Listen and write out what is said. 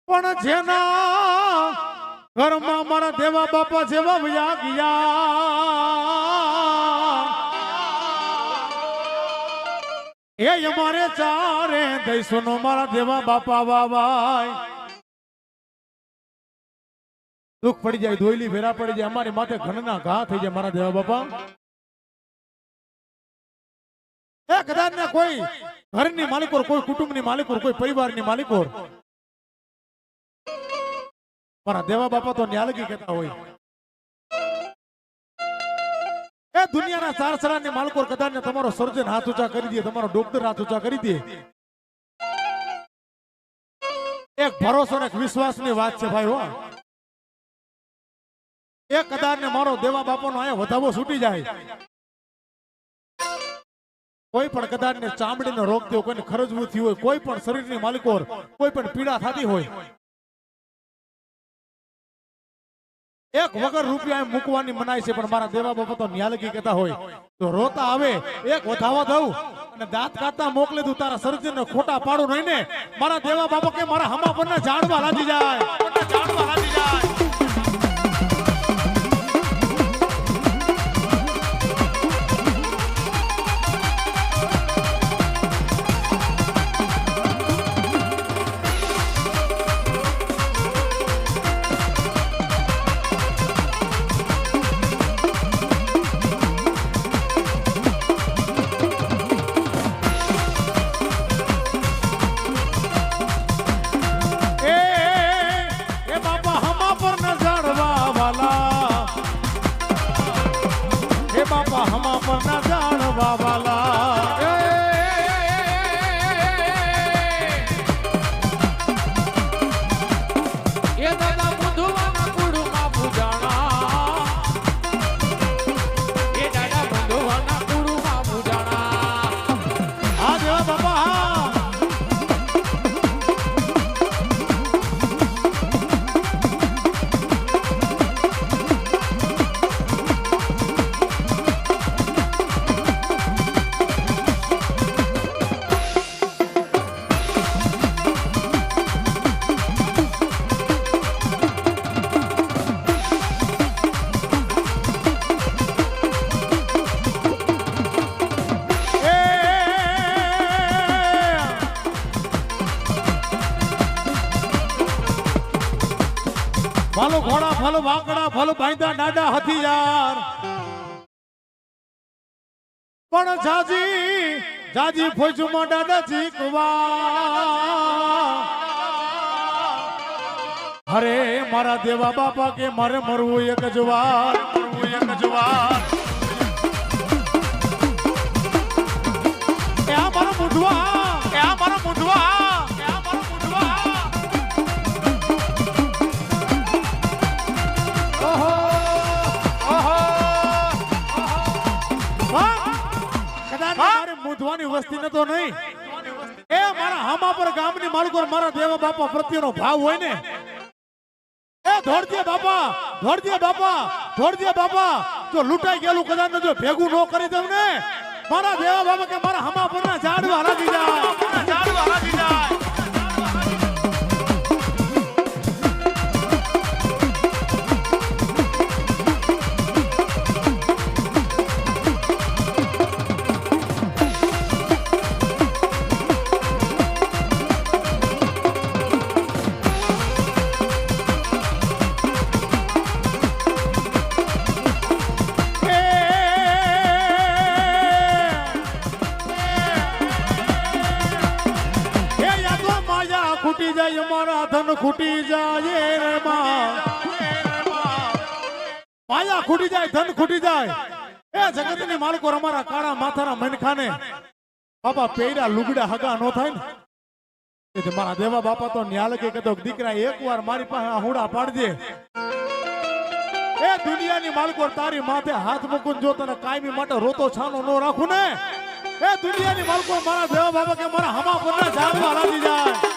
પણ જેના ઘરમાં મારા દેવા બાપા જેવા વયા ગયા એ અમારે ચારે દઈસોનો મારા દેવા બાપા વાવાય દુઃખ પડી જાય ધોઈલી ભેરા પડી જાય અમારી માથે ઘણના ઘા થઈ જાય મારા દેવા બાપા એ કદાચ ને કોઈ ઘરની માલિકોર કોઈ કુટુંબની માલિકોર કોઈ પરિવારની માલિકોર મારા દેવા બાપા તો ન્યાલગી કહેતા હોય એ દુનિયાના ચાર સરાની માલિકોર કદાચ ને તમારો સર્જન હાથ ઊંચા કરી દે તમારો ડોક્ટર હાથ ઊંચા કરી દે એક ભરોસો ને એક વિશ્વાસની વાત છે ભાઈ હો એક કદાચ ને મારો દેવા બાપાનો અહીંયા વધાવો છૂટી જાય કોઈ પણ કદાચ ને ચામડીનો રોગ થયો કોઈને ખરજવું થયું હોય કોઈ પણ શરીરની માલિકોર કોઈ પણ પીડા થતી હોય એક વગર રૂપિયા મૂકવાની મનાય છે પણ મારા દેવા બાપા તો ન્યાલગી કહેતા હોય તો રોતા આવે એક વધાવો દઉં અને દાંત કાઢતા મોકલે દઉં તારા સર્જનને ખોટા પાડું નહીં ને મારા દેવા બાપા કે મારા હમા પરના ઝાડવા લાગી જાય ઝાડવા લાગી જાય ફાલો ઘોડા ફાલો વાંકડા ફાલો બાંધા ડાડા હથિયાર પણ જાજી જાજી ફોજમાં ડાડા ચીકવા અરે મારા દેવા બાપા કે મારે મરવું એક જ વાર મરવું એક જ વાર એ આ મારો મુઢવા એ આ મારો મુઢવા વસ્તી નતો નહીં એ મારા હામા પર ગામની માલિકો મારા દેવા બાપા પ્રત્યેનો ભાવ હોય ને એ ધોળજે બાપા ધોળજે બાપા ધોળજે બાપા જો લૂંટાઈ ગયેલું કદાચ જો ભેગું ન કરી દઉં ને મારા દેવા બાપા કે મારા હામા પરના ઝાડવા લાગી જાય ઝાડવા લાગી જાય ખૂટી જાય રે માયા ખૂટી જાય ધન ખૂટી જાય એ જગતની માલિકો અમારા કાળા માથાના મનખાને બાપા પેરા લુગડા હગા નો થાય ને કે મારા દેવા બાપા તો ન્યાલકે કહેતો દીકરા એકવાર મારી પાસે હુડા પાડજે એ દુનિયાની માલિકો તારી માથે હાથ મૂકું જો તને કાયમી માટે રોતો છાનો નો રાખું ને એ દુનિયાની માલિકો મારા દેવા બાપા કે મારા હમા પરના ઝાડવા લાગી જાય